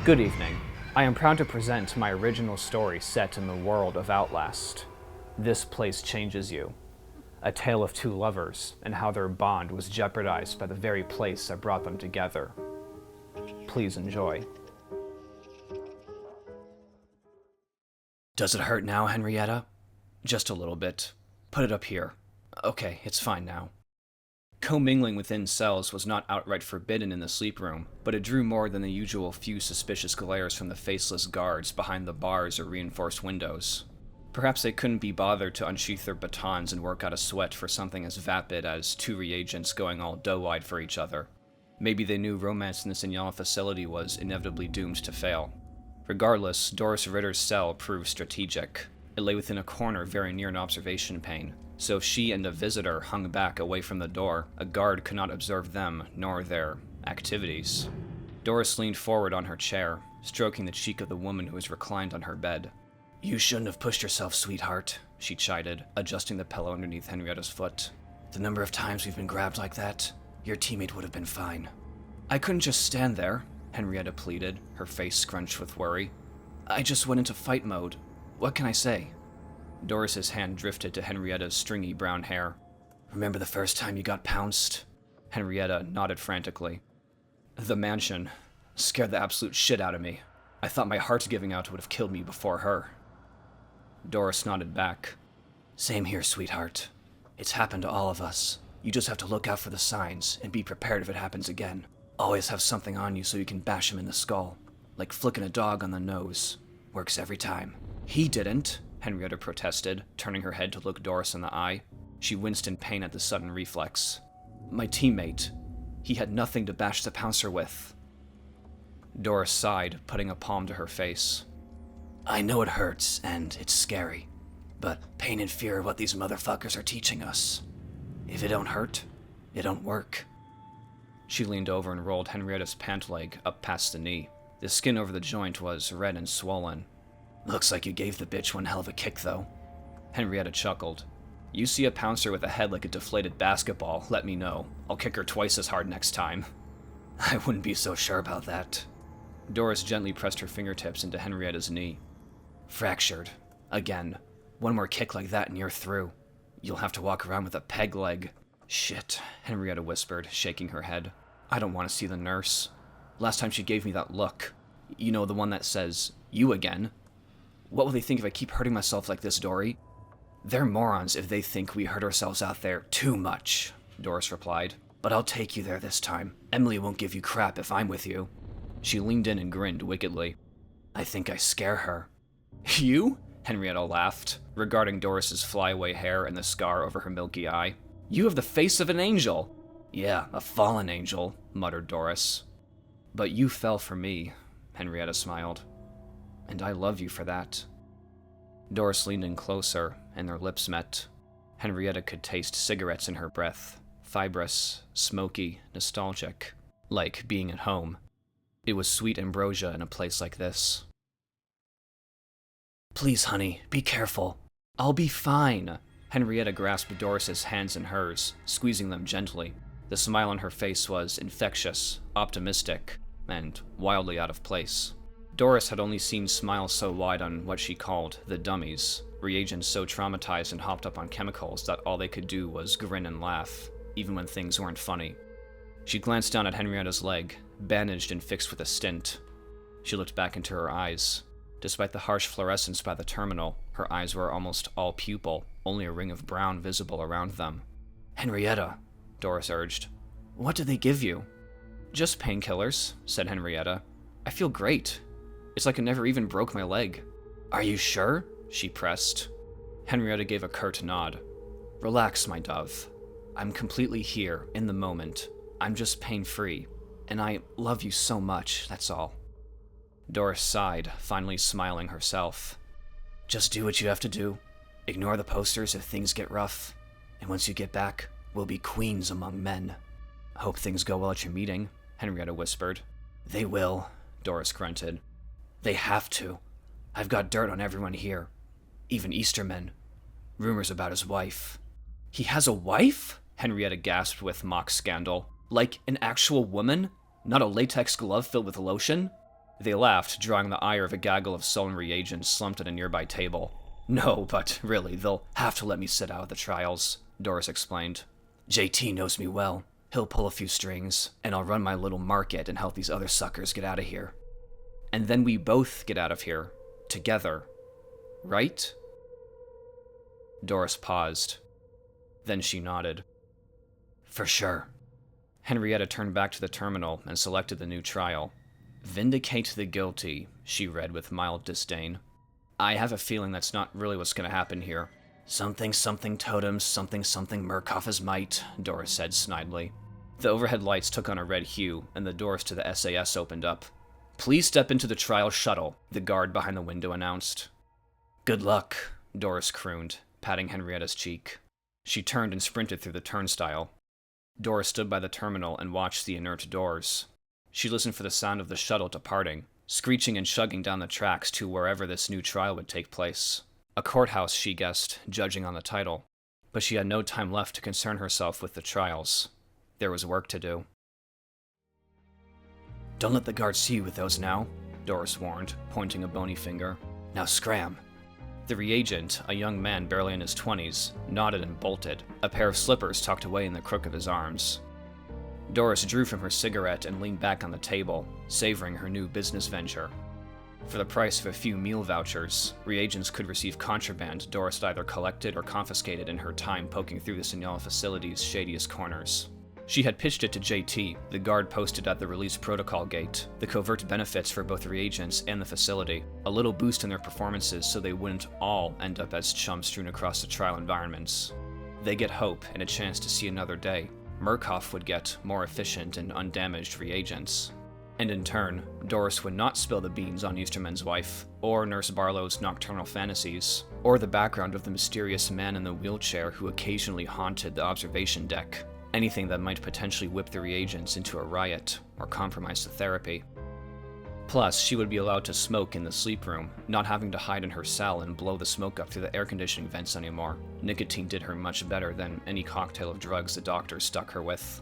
Good evening. I am proud to present my original story set in the world of Outlast. This place changes you. A tale of two lovers and how their bond was jeopardized by the very place that brought them together. Please enjoy. Does it hurt now, Henrietta? Just a little bit. Put it up here. Okay, it's fine now. Commingling within cells was not outright forbidden in the sleeproom, but it drew more than the usual few suspicious glares from the faceless guards behind the bars or reinforced windows. Perhaps they couldn't be bothered to unsheath their batons and work out a sweat for something as vapid as two reagents going all doe-eyed for each other. Maybe they knew romance in the Sinyala Facility was inevitably doomed to fail. Regardless, Dorris Ritter's cell proved strategic. It lay within a corner very near an observation pane, so if she and a visitor hung back away from the door, a guard could not observe them nor their activities. Dorris leaned forward on her chair, stroking the cheek of the woman who was reclined on her bed. "You shouldn't have pushed yourself, sweetheart," she chided, adjusting the pillow underneath Henrietta's foot. "The number of times we've been grabbed like that, your teammate would have been fine." "I couldn't just stand there," Henrietta pleaded, her face scrunched with worry. "I just went into fight mode. What can I say?" Dorris's hand drifted to Henrietta's stringy brown hair. "Remember the first time you got pounced?" Henrietta nodded frantically. "The mansion scared the absolute shit out of me. I thought my heart giving out would have killed me before her." Dorris nodded back. "Same here, sweetheart. It's happened to all of us. You just have to look out for the signs and be prepared if it happens again. Always have something on you so you can bash him in the skull. Like flicking a dog on the nose. Works every time." "He didn't," Henrietta protested, turning her head to look Dorris in the eye. She winced in pain at the sudden reflex. "My teammate. He had nothing to bash the pouncer with." Dorris sighed, putting a palm to her face. "I know it hurts, and it's scary. But pain and fear are what these motherfuckers are teaching us. If it don't hurt, it don't work." She leaned over and rolled Henrietta's pant leg up past the knee. The skin over the joint was red and swollen. "Looks like you gave the bitch one hell of a kick, though." Henrietta chuckled. "You see a pouncer with a head like a deflated basketball, let me know. I'll kick her twice as hard next time." "I wouldn't be so sure about that." Dorris gently pressed her fingertips into Henrietta's knee. "Fractured. Again. One more kick like that and you're through. You'll have to walk around with a peg leg." "Shit," Henrietta whispered, shaking her head. "I don't want to see the nurse. Last time she gave me that look. You know, the one that says, 'You again.' What will they think if I keep hurting myself like this, Dory?" "They're morons if they think we hurt ourselves out there too much," Dorris replied. "But I'll take you there this time. Emily won't give you crap if I'm with you." She leaned in and grinned wickedly. "I think I scare her." "You?" Henrietta laughed, regarding Dorris's flyaway hair and the scar over her milky eye. "You have the face of an angel." "Yeah, a fallen angel," muttered Dorris. "But you fell for me," Henrietta smiled. "And I love you for that." Dorris leaned in closer, and their lips met. Henrietta could taste cigarettes in her breath, fibrous, smoky, nostalgic, like being at home. It was sweet ambrosia in a place like this. "Please, honey, be careful." "I'll be fine." Henrietta grasped Dorris's hands in hers, squeezing them gently. The smile on her face was infectious, optimistic, and wildly out of place. Dorris had only seen smiles so wide on what she called the dummies, reagents so traumatized and hopped up on chemicals that all they could do was grin and laugh, even when things weren't funny. She glanced down at Henrietta's leg, bandaged and fixed with a stint. She looked back into her eyes. Despite the harsh fluorescence by the terminal, her eyes were almost all pupil, only a ring of brown visible around them. "Henrietta," Dorris urged. "What did they give you?" "Just painkillers," said Henrietta. "I feel great. It's like I never even broke my leg." "Are you sure?" she pressed. Henrietta gave a curt nod. "Relax, my dove. I'm completely here, in the moment. I'm just pain-free. And I love you so much, that's all." Dorris sighed, finally smiling herself. "Just do what you have to do. Ignore the posters if things get rough. And once you get back, we'll be queens among men." "Hope things go well at your meeting," Henrietta whispered. "They will," Dorris grunted. "They have to. I've got dirt on everyone here. Even Easterman. Rumors about his wife." "He has a wife?" Henrietta gasped with mock scandal. "Like an actual woman? Not a latex glove filled with lotion?" They laughed, drawing the ire of a gaggle of sullen reagents slumped at a nearby table. "No, but really, they'll have to let me sit out the trials," Dorris explained. "JT knows me well. He'll pull a few strings, and I'll run my little market and help these other suckers get out of here. And then we both get out of here. Together. Right?" Dorris paused. Then she nodded. "For sure." Henrietta turned back to the terminal and selected the new trial. "Vindicate the guilty," she read with mild disdain. "I have a feeling that's not really what's going to happen here." "Something something totems, something something Murkoff's might," Dorris said snidely. The overhead lights took on a red hue, and the doors to the SAS opened up. "Please step into the trial shuttle," the guard behind the window announced. "Good luck," Dorris crooned, patting Henrietta's cheek. She turned and sprinted through the turnstile. Dorris stood by the terminal and watched the inert doors. She listened for the sound of the shuttle departing, screeching and chugging down the tracks to wherever this new trial would take place. A courthouse, she guessed, judging on the title. But she had no time left to concern herself with the trials. There was work to do. "Don't let the guards see you with those now," Dorris warned, pointing a bony finger. "Now scram." The reagent, a young man barely in his 20s, nodded and bolted, a pair of slippers tucked away in the crook of his arms. Dorris drew from her cigarette and leaned back on the table, savoring her new business venture. For the price of a few meal vouchers, reagents could receive contraband Dorris had either collected or confiscated in her time poking through the Sinyala Facility's shadiest corners. She had pitched it to JT, the guard posted at the release protocol gate, the covert benefits for both reagents and the facility, a little boost in their performances so they wouldn't all end up as chums strewn across the trial environments. They get hope and a chance to see another day. Murkoff would get more efficient and undamaged reagents. And in turn, Dorris would not spill the beans on Easterman's wife, or Nurse Barlow's nocturnal fantasies, or the background of the mysterious man in the wheelchair who occasionally haunted the observation deck. Anything that might potentially whip the reagents into a riot or compromise the therapy. Plus, she would be allowed to smoke in the sleeproom, not having to hide in her cell and blow the smoke up through the air conditioning vents anymore. Nicotine did her much better than any cocktail of drugs the doctors stuck her with.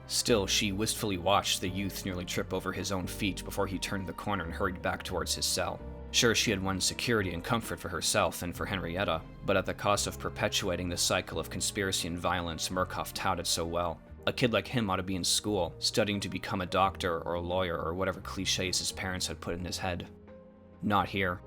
Still, she wistfully watched the youth nearly trip over his own feet before he turned the corner and hurried back towards his cell. Sure, she had won security and comfort for herself and for Henrietta, but at the cost of perpetuating the cycle of conspiracy and violence Murkoff touted so well. A kid like him ought to be in school, studying to become a doctor or a lawyer or whatever cliches his parents had put in his head. Not here.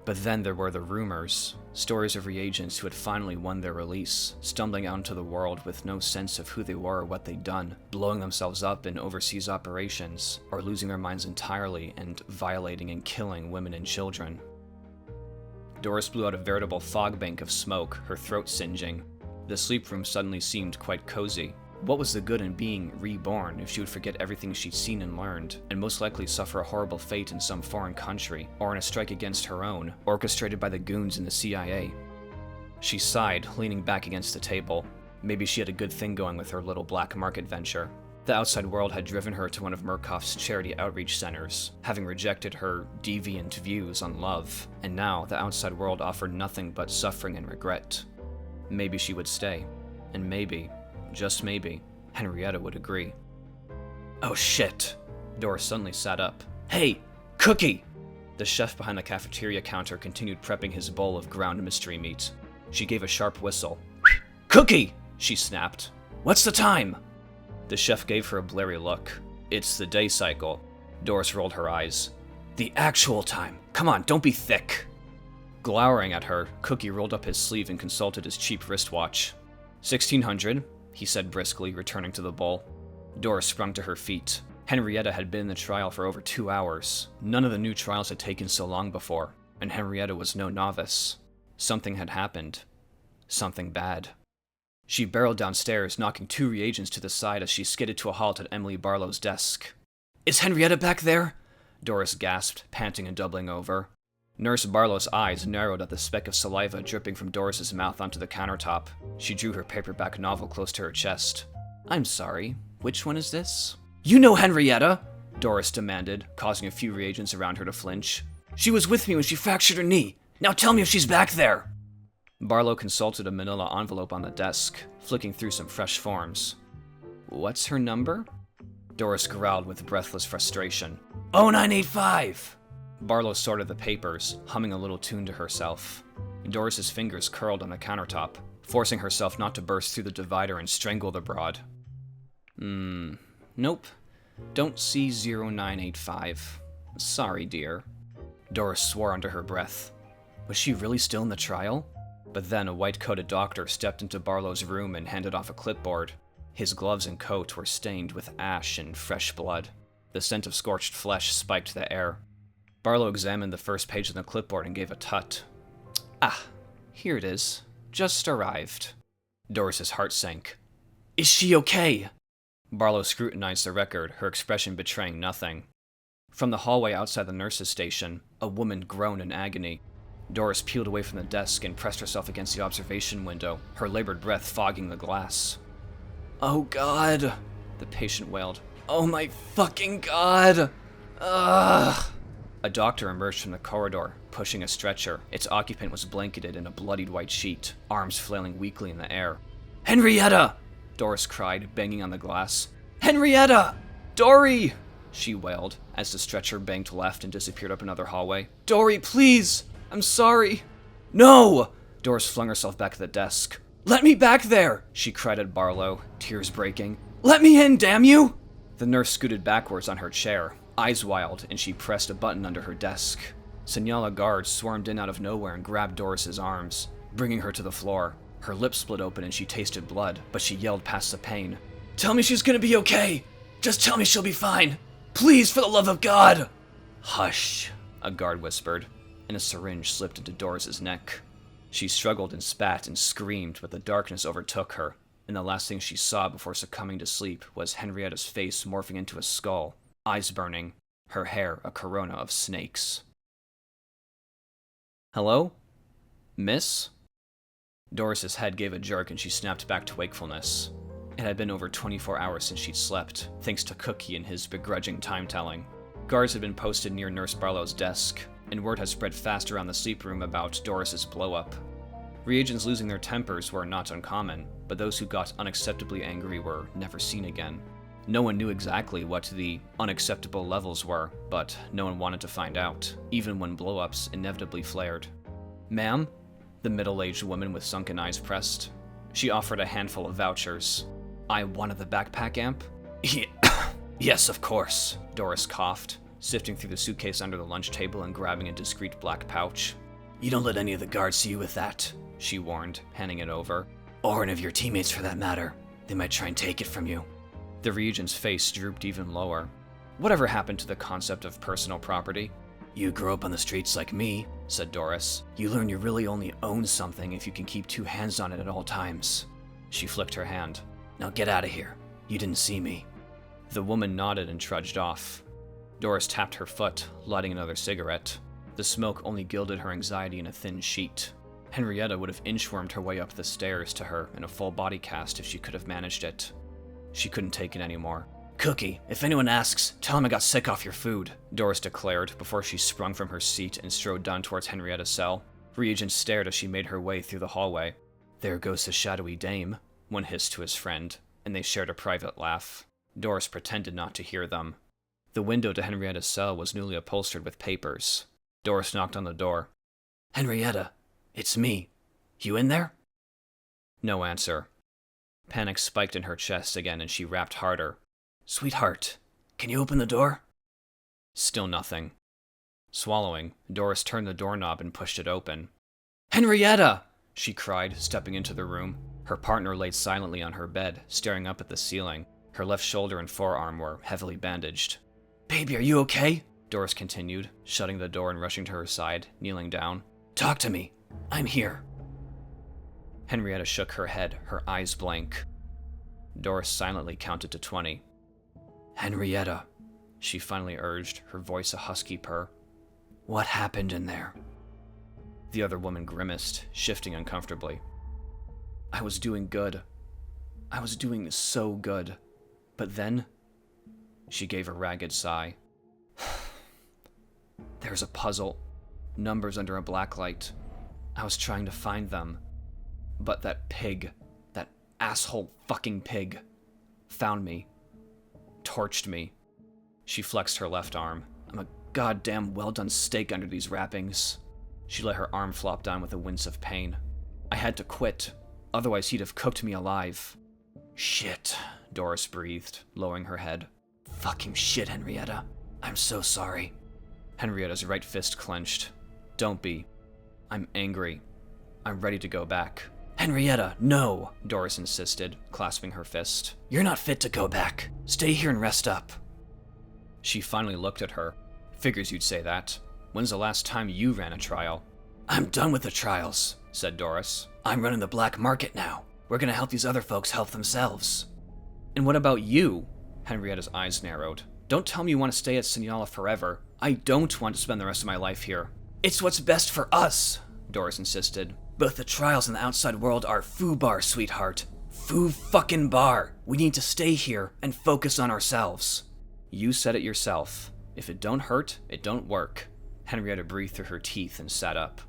But then there were the rumors, stories of reagents who had finally won their release, stumbling out into the world with no sense of who they were or what they'd done, blowing themselves up in overseas operations, or losing their minds entirely and violating and killing women and children. Dorris blew out a veritable fog bank of smoke, her throat singeing. The sleeproom suddenly seemed quite cozy. What was the good in being reborn if she would forget everything she'd seen and learned, and most likely suffer a horrible fate in some foreign country, or in a strike against her own, orchestrated by the goons in the CIA? She sighed, leaning back against the table. Maybe she had a good thing going with her little black market venture. The outside world had driven her to one of Murkoff's charity outreach centers, having rejected her deviant views on love, and now the outside world offered nothing but suffering and regret. Maybe she would stay, and maybe, just maybe, Henrietta would agree. "Oh shit!" Dorris suddenly sat up. "Hey! Cookie!" The chef behind the cafeteria counter continued prepping his bowl of ground mystery meat. She gave a sharp whistle. "Cookie!" she snapped. "What's the time?" The chef gave her a blurry look. "It's the day cycle." Dorris rolled her eyes. "The actual time! Come on, don't be thick!" Glowering at her, Cookie rolled up his sleeve and consulted his cheap wristwatch. 1600, he said briskly, returning to the bowl. Dorris sprung to her feet. Henrietta had been in the trial for over 2 hours. None of the new trials had taken so long before, and Henrietta was no novice. Something had happened. Something bad. She barreled downstairs, knocking 2 reagents to the side as she skidded to a halt at Emily Barlow's desk. "Is Henrietta back there?" Dorris gasped, panting and doubling over. Nurse Barlow's eyes narrowed at the speck of saliva dripping from Doris's mouth onto the countertop. She drew her paperback novel close to her chest. "I'm sorry, which one is this?" "You know Henrietta!" Dorris demanded, causing a few reagents around her to flinch. "She was with me when she fractured her knee. Now tell me if she's back there!" Barlow consulted a manila envelope on the desk, flicking through some fresh forms. "What's her number?" Dorris growled with breathless frustration. 0985! Barlow sorted the papers, humming a little tune to herself. Doris's fingers curled on the countertop, forcing herself not to burst through the divider and strangle the broad. Nope. Don't see 0985. Sorry, dear. Doris swore under her breath. Was she really still in the trial? But then a white-coated doctor stepped into Barlow's room and handed off a clipboard. His gloves and coat were stained with ash and fresh blood. The scent of scorched flesh spiked the air. Barlow examined the first page of the clipboard and gave a tut. Ah, here it is. Just arrived. Doris's heart sank. Is she okay? Barlow scrutinized the record, her expression betraying nothing. From the hallway outside the nurse's station, a woman groaned in agony. Doris peeled away from the desk and pressed herself against the observation window, her labored breath fogging the glass. Oh God, the patient wailed. Oh my fucking God! Ugh! A doctor emerged from the corridor, pushing a stretcher. Its occupant was blanketed in a bloodied white sheet, arms flailing weakly in the air. Henrietta! Doris cried, banging on the glass. Henrietta! Dory! She wailed, as the stretcher banked left and disappeared up another hallway. Dory, please! I'm sorry. No! Doris flung herself back at the desk. Let me back there! She cried at Barlow, tears breaking. Let me in, damn you! The nurse scooted backwards on her chair, eyes wild, and she pressed a button under her desk. Sinyala guards swarmed in out of nowhere and grabbed Doris's arms, bringing her to the floor. Her lips split open and she tasted blood, but she yelled past the pain. Tell me she's gonna be okay! Just tell me she'll be fine! Please, for the love of God! Hush, a guard whispered, and a syringe slipped into Doris's neck. She struggled and spat and screamed, but the darkness overtook her, and the last thing she saw before succumbing to sleep was Henrietta's face morphing into a skull, eyes burning, her hair a corona of snakes. Hello? Miss? Doris's head gave a jerk and she snapped back to wakefulness. It had been over 24 hours since she'd slept, thanks to Cookie and his begrudging time-telling. Guards had been posted near Nurse Barlow's desk, and word had spread fast around the sleeproom about Doris's blow-up. Reagents losing their tempers were not uncommon, but those who got unacceptably angry were never seen again. No one knew exactly what the unacceptable levels were, but no one wanted to find out, even when blow-ups inevitably flared. Ma'am? The middle-aged woman with sunken eyes pressed. She offered a handful of vouchers. I wanted the backpack amp? Yes, of course, Doris coughed, sifting through the suitcase under the lunch table and grabbing a discreet black pouch. You don't let any of the guards see you with that, she warned, handing it over. Or any of your teammates for that matter. They might try and take it from you. The Reagent's face drooped even lower. Whatever happened to the concept of personal property? You grow up on the streets like me, said Doris. You learn you really only own something if you can keep two hands on it at all times. She flicked her hand. Now get out of here. You didn't see me. The woman nodded and trudged off. Doris tapped her foot, lighting another cigarette. The smoke only gilded her anxiety in a thin sheet. Henrietta would have inchwormed her way up the stairs to her in a full body cast if she could have managed it. She couldn't take it anymore. Cookie, if anyone asks, tell them I got sick off your food, Doris declared before she sprung from her seat and strode down towards Henrietta's cell. Reagents stared as she made her way through the hallway. There goes the shadowy dame, one hissed to his friend, and they shared a private laugh. Doris pretended not to hear them. The window to Henrietta's cell was newly upholstered with papers. Doris knocked on the door. Henrietta, it's me. You in there? No answer. Panic spiked in her chest again and she rapped harder. Sweetheart, can you open the door? Still nothing. Swallowing, Doris turned the doorknob and pushed it open. Henrietta! She cried, stepping into the room. Her partner laid silently on her bed, staring up at the ceiling. Her left shoulder and forearm were heavily bandaged. Baby, are you okay? Doris continued, shutting the door and rushing to her side, kneeling down. Talk to me. I'm here. Henrietta shook her head, her eyes blank. Doris silently counted to 20. Henrietta, she finally urged, her voice a husky purr. What happened in there? The other woman grimaced, shifting uncomfortably. I was doing good. I was doing so good. But then, she gave a ragged sigh. There's a puzzle. Numbers under a black light. I was trying to find them. But that pig, that asshole fucking pig, found me. Torched me. She flexed her left arm, I'm a goddamn well-done steak under these wrappings. She let her arm flop down with a wince of pain. I had to quit, otherwise he'd have cooked me alive. Shit, Doris breathed, lowering her head. Fucking shit, Henrietta. I'm so sorry. Henrietta's right fist clenched. Don't be. I'm angry. I'm ready to go back. Henrietta, no, Doris insisted, clasping her fist. You're not fit to go back. Stay here and rest up. She finally looked at her. Figures you'd say that. When's the last time you ran a trial? I'm done with the trials, said Doris. I'm running the black market now. We're gonna help these other folks help themselves. And what about you? Henrietta's eyes narrowed. Don't tell me you want to stay at Sinyala forever. I don't want to spend the rest of my life here. It's what's best for us, Doris insisted. Both the trials and the outside world are foo-bar, sweetheart. Foo-fucking-bar. We need to stay here and focus on ourselves. You said it yourself. If it don't hurt, it don't work. Henrietta breathed through her teeth and sat up.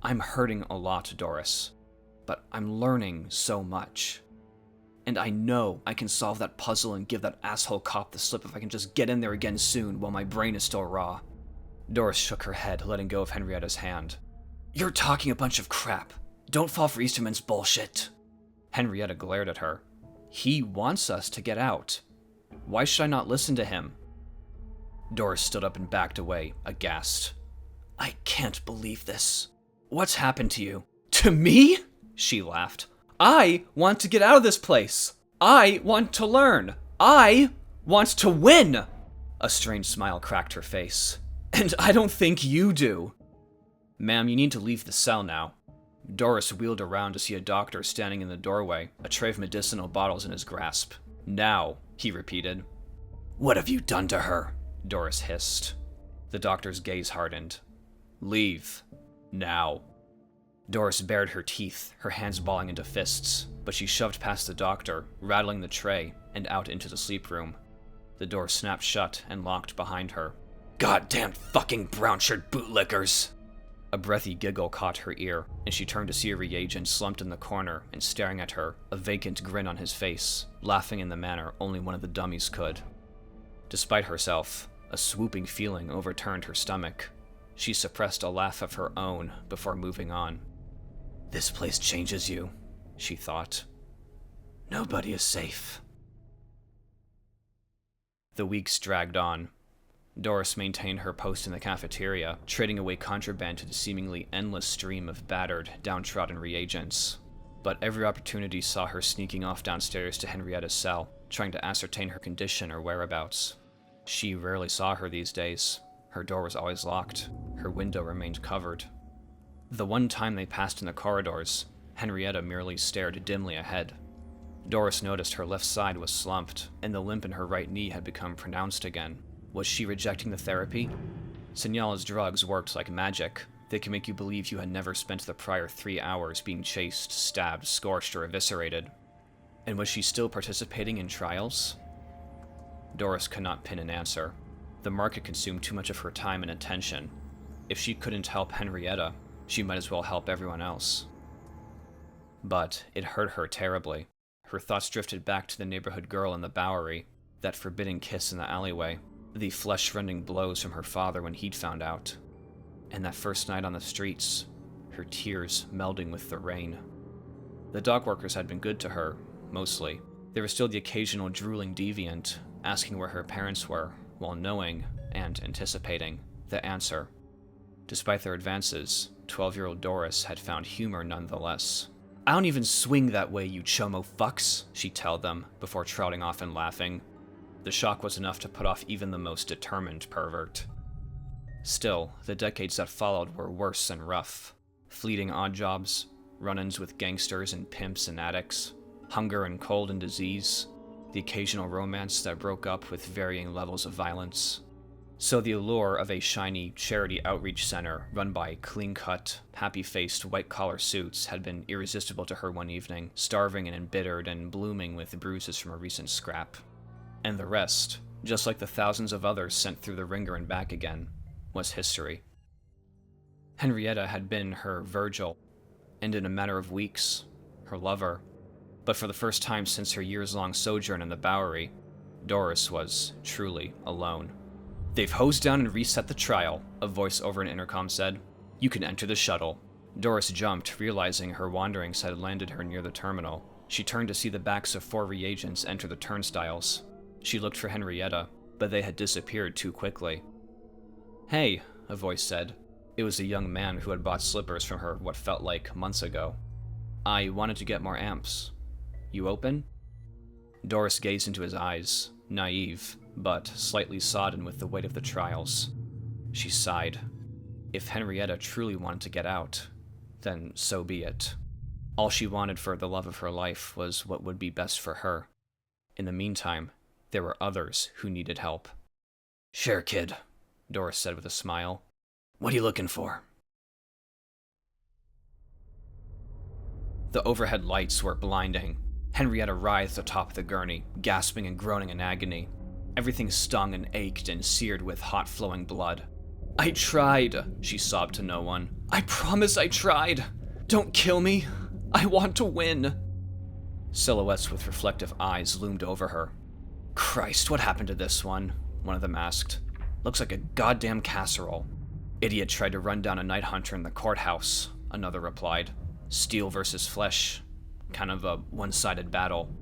I'm hurting a lot, Doris. But I'm learning so much. And I know I can solve that puzzle and give that asshole cop the slip if I can just get in there again soon while my brain is still raw. Doris shook her head, letting go of Henrietta's hand. You're talking a bunch of crap. Don't fall for Easterman's bullshit. Henrietta glared at her. He wants us to get out. Why should I not listen to him? Doris stood up and backed away, aghast. I can't believe this. What's happened to you? To me? She laughed. I want to get out of this place. I want to learn. I want to win. A strange smile cracked her face. And I don't think you do. Ma'am, you need to leave the cell now. Doris wheeled around to see a doctor standing in the doorway, a tray of medicinal bottles in his grasp. Now, he repeated. What have you done to her? Doris hissed. The doctor's gaze hardened. Leave. Now. Doris bared her teeth, her hands balling into fists, but she shoved past the doctor, rattling the tray, and out into the sleeproom. The door snapped shut and locked behind her. Goddamn fucking brown-shirt bootlickers! A breathy giggle caught her ear, and she turned to see a reagent slumped in the corner and staring at her, a vacant grin on his face, laughing in the manner only one of the dummies could. Despite herself, a swooping feeling overturned her stomach. She suppressed a laugh of her own before moving on. This place changes you, she thought. Nobody is safe. The weeks dragged on. Doris maintained her post in the cafeteria, trading away contraband to the seemingly endless stream of battered, downtrodden reagents. But every opportunity saw her sneaking off downstairs to Henrietta's cell, trying to ascertain her condition or whereabouts. She rarely saw her these days. Her door was always locked. Her window remained covered. The one time they passed in the corridors, Henrietta merely stared dimly ahead. Doris noticed her left side was slumped, and the limp in her right knee had become pronounced again. Was she rejecting the therapy? Sinyala's drugs worked like magic. They can make you believe you had never spent the prior 3 hours being chased, stabbed, scorched, or eviscerated. And was she still participating in trials? Doris could not pin an answer. The market consumed too much of her time and attention. If she couldn't help Henrietta, she might as well help everyone else. But it hurt her terribly. Her thoughts drifted back to the neighborhood girl in the Bowery, that forbidding kiss in the alleyway, the flesh-rending blows from her father when he'd found out, and that first night on the streets, her tears melding with the rain. The dock workers had been good to her, mostly. There was still the occasional drooling deviant, asking where her parents were, while knowing, and anticipating, the answer. Despite their advances, 12-year-old Doris had found humor nonetheless. I don't even swing that way, you chomo fucks, she'd tell them, before trotting off and laughing. The shock was enough to put off even the most determined pervert. Still, the decades that followed were worse and rough. Fleeting odd jobs, run-ins with gangsters and pimps and addicts, hunger and cold and disease, the occasional romance that broke up with varying levels of violence. So the allure of a shiny charity outreach center run by clean-cut, happy-faced white-collar suits had been irresistible to her one evening, starving and embittered and blooming with bruises from a recent scrap. And the rest, just like the thousands of others sent through the ringer and back again, was history. Henrietta had been her Virgil, and in a matter of weeks, her lover. But for the first time since her years-long sojourn in the Bowery, Doris was truly alone. "They've hosed down and reset the trial," a voice over an intercom said. "You can enter the shuttle." Doris jumped, realizing her wanderings had landed her near the terminal. She turned to see the backs of 4 reagents enter the turnstiles. She looked for Henrietta, but they had disappeared too quickly. "Hey," a voice said. It was a young man who had bought slippers from her what felt like months ago. "I wanted to get more amps. You open?" Doris gazed into his eyes, naive, but slightly sodden with the weight of the trials. She sighed. If Henrietta truly wanted to get out, then so be it. All she wanted for the love of her life was what would be best for her. In the meantime, there were others who needed help. "Sure, kid," Doris said with a smile. "What are you looking for?" The overhead lights were blinding. Henrietta writhed atop the gurney, gasping and groaning in agony. Everything stung and ached and seared with hot flowing blood. "I tried," she sobbed to no one. "I promise I tried. Don't kill me. I want to win." Silhouettes with reflective eyes loomed over her. "Christ, what happened to this one?" one of them asked. "Looks like a goddamn casserole." "Idiot tried to run down a night hunter in the courthouse," another replied. "Steel versus flesh. Kind of a one-sided battle."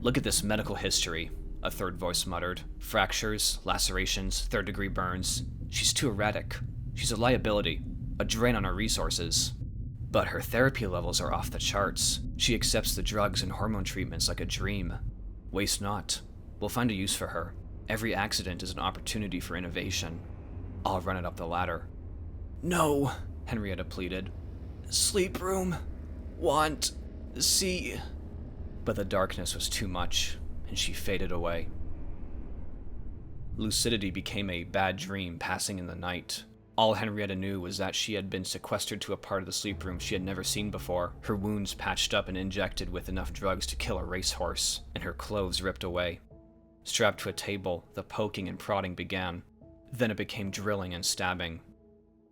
"Look at this medical history," a third voice muttered. "Fractures, lacerations, third-degree burns. She's too erratic. She's a liability, a drain on our resources. But her therapy levels are off the charts. She accepts the drugs and hormone treatments like a dream. Waste not. We'll find a use for her. Every accident is an opportunity for innovation. I'll run it up the ladder." "No," Henrietta pleaded. "Sleeproom. Want. See." But the darkness was too much, and she faded away. Lucidity became a bad dream passing in the night. All Henrietta knew was that she had been sequestered to a part of the sleeproom she had never seen before, her wounds patched up and injected with enough drugs to kill a racehorse, and her clothes ripped away. Strapped to a table, the poking and prodding began. Then it became drilling and stabbing.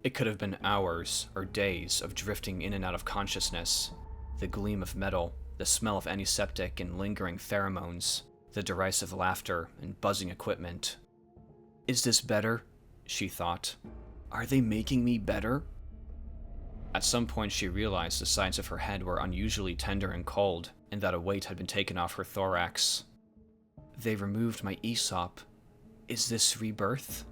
It could have been hours or days of drifting in and out of consciousness. The gleam of metal, the smell of antiseptic and lingering pheromones, the derisive laughter and buzzing equipment. "Is this better?" she thought. "Are they making me better?" At some point she realized the sides of her head were unusually tender and cold, and that a weight had been taken off her thorax. "They removed my ESOP. Is this rebirth?"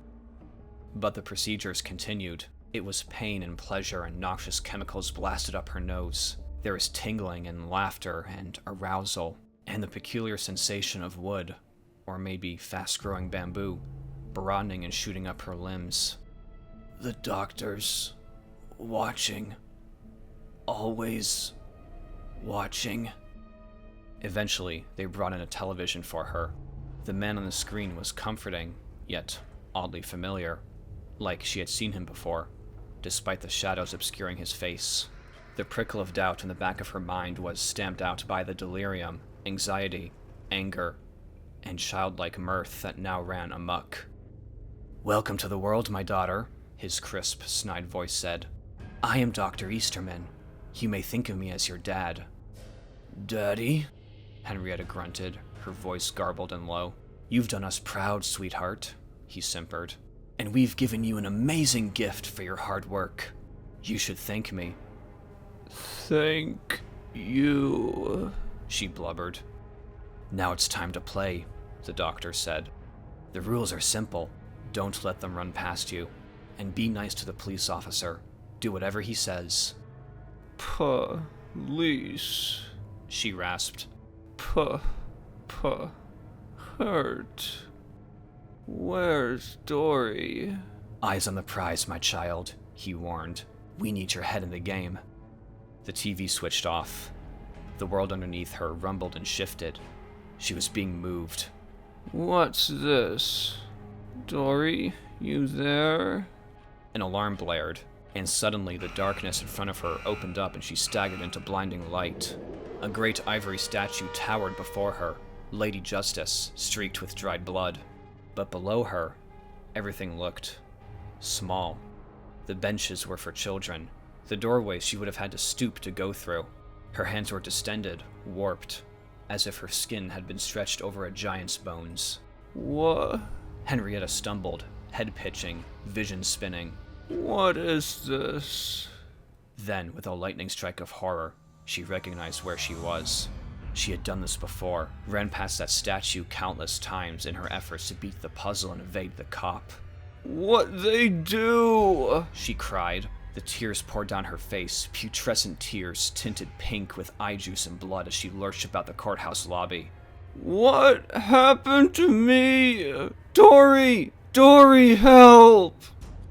But the procedures continued. It was pain and pleasure, and noxious chemicals blasted up her nose. There was tingling and laughter and arousal, and the peculiar sensation of wood, or maybe fast-growing bamboo, broadening and shooting up her limbs. "The doctor's watching. Always watching." Eventually, they brought in a television for her. The man on the screen was comforting, yet oddly familiar, like she had seen him before, despite the shadows obscuring his face. The prickle of doubt in the back of her mind was stamped out by the delirium, anxiety, anger, and childlike mirth that now ran amok. "Welcome to the world, my daughter," his crisp, snide voice said. "I am Dr. Easterman. You may think of me as your dad." "Daddy?" Henrietta grunted, her voice garbled and low. "You've done us proud, sweetheart," he simpered. "And we've given you an amazing gift for your hard work. You should thank me." "Thank you," she blubbered. "Now it's time to play," the doctor said. "The rules are simple. Don't let them run past you. And be nice to the police officer. Do whatever he says." "Police," she rasped. Hurt. Where's Dory?" "Eyes on the prize, my child," he warned. "We need your head in the game." The TV switched off. The world underneath her rumbled and shifted. She was being moved. "What's this? Dory, you there?" An alarm blared, and suddenly the darkness in front of her opened up and she staggered into blinding light. A great ivory statue towered before her, Lady Justice, streaked with dried blood. But below her, everything looked small. The benches were for children. The doorways she would have had to stoop to go through. Her hands were distended, warped, as if her skin had been stretched over a giant's bones. "What?" Henrietta stumbled, head pitching, vision spinning. What is this? Then, with a lightning strike of horror, she recognized where she was. She had done this before, ran past that statue countless times in her efforts to beat the puzzle and evade the cop. What they do? She cried. The tears poured down her face, putrescent tears tinted pink with eye juice and blood as she lurched about the courthouse lobby. What happened to me? Dory! Dory, help!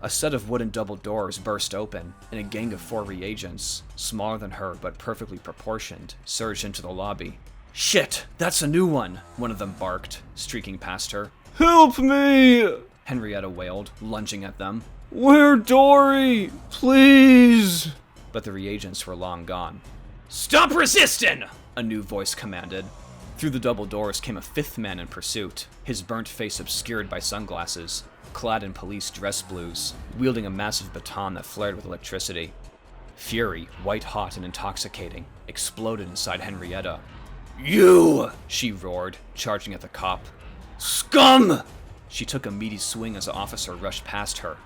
A set of wooden double doors burst open, and a gang of 4 reagents, smaller than her but perfectly proportioned, surged into the lobby. "Shit, that's a new one," one of them barked, streaking past her. Help me! Henrietta wailed, lunging at them. Where Dory? Please! But the reagents were long gone. "Stop resisting!" a new voice commanded. Through the double doors came a 5th man in pursuit, his burnt face obscured by sunglasses, clad in police dress blues, wielding a massive baton that flared with electricity. Fury, white-hot and intoxicating, exploded inside Henrietta. "You!" she roared, charging at the cop. "Scum!" She took a meaty swing as the officer rushed past her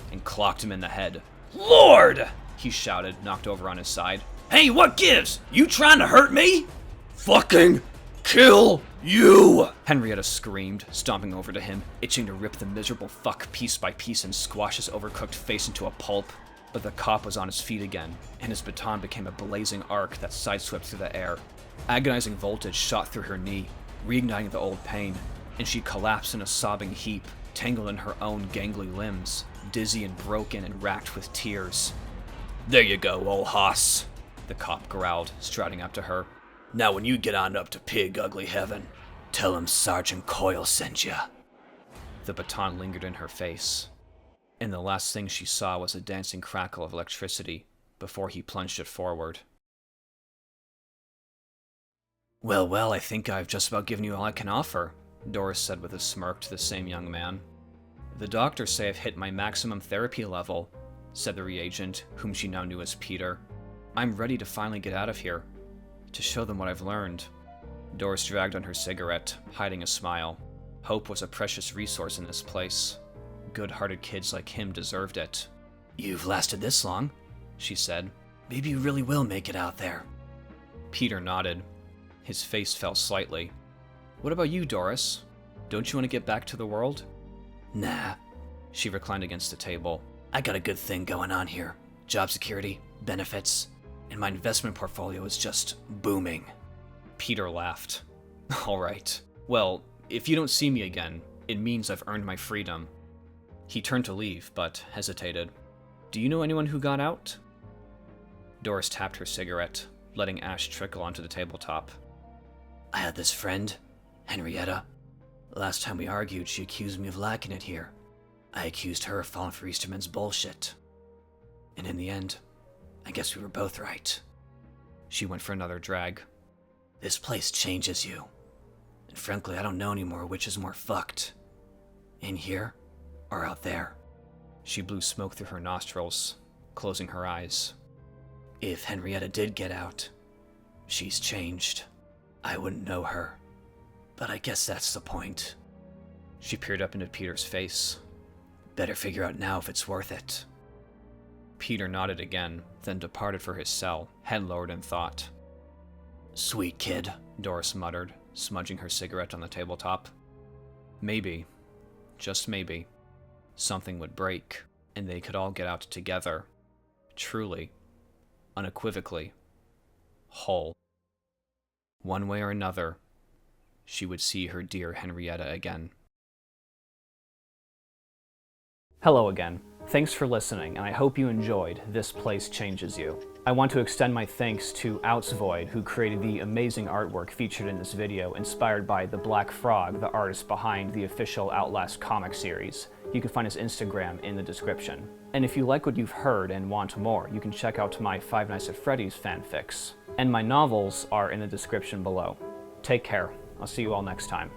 and clocked him in the head. "Lord!" he shouted, knocked over on his side. "Hey, what gives? You trying to hurt me? Fucking kill you!" Henrietta screamed, stomping over to him, itching to rip the miserable fuck piece by piece and squash his overcooked face into a pulp. But the cop was on his feet again, and his baton became a blazing arc that sideswept through the air. Agonizing voltage shot through her knee, reigniting the old pain, and she collapsed in a sobbing heap, tangled in her own gangly limbs, dizzy and broken and racked with tears. "There you go, old hoss," the cop growled, striding up to her. "Now when you get on up to Pig Ugly Heaven, tell him Sergeant Coyle sent ya." The baton lingered in her face, and the last thing she saw was a dancing crackle of electricity before he plunged it forward. Well, I think I've just about given you all I can offer," Dorris said with a smirk to the same young man. "The doctors say I've hit my maximum therapy level," said the reagent, whom she now knew as Peter. "I'm ready to finally get out of here, to show them what I've learned." Doris dragged on her cigarette, hiding a smile. Hope was a precious resource in this place. Good-hearted kids like him deserved it. "You've lasted this long," she said. "Maybe you really will make it out there." Peter nodded. His face fell slightly. "What about you, Doris? Don't you want to get back to the world?" "Nah." She reclined against the table. "I got a good thing going on here. Job security, benefits, and my investment portfolio is just booming." Peter laughed. "All right. Well, if you don't see me again, it means I've earned my freedom." He turned to leave, but hesitated. "Do you know anyone who got out?" Doris tapped her cigarette, letting ash trickle onto the tabletop. "I had this friend, Henrietta. Last time we argued, she accused me of lacking it here. I accused her of falling for Easterman's bullshit. And in the end, I guess we were both right." She went for another drag. "This place changes you. And frankly, I don't know anymore which is more fucked. In here, or out there." She blew smoke through her nostrils, closing her eyes. "If Henrietta did get out, she's changed. I wouldn't know her. But I guess that's the point." She peered up into Peter's face. "Better figure out now if it's worth it." Peter nodded again, then departed for his cell, head lowered in thought. "Sweet kid," Doris muttered, smudging her cigarette on the tabletop. Maybe, just maybe, something would break, and they could all get out together. Truly, unequivocally, whole. One way or another, she would see her dear Henrietta again. Hello again. Thanks for listening, and I hope you enjoyed This Place Changes You. I want to extend my thanks to outzvoid, who created the amazing artwork featured in this video, inspired by the Black Frog, the artist behind the official Outlast comic series. You can find his Instagram in the description. And if you like what you've heard and want more, you can check out my Five Nights at Freddy's fanfics. And my novels are in the description below. Take care. I'll see you all next time.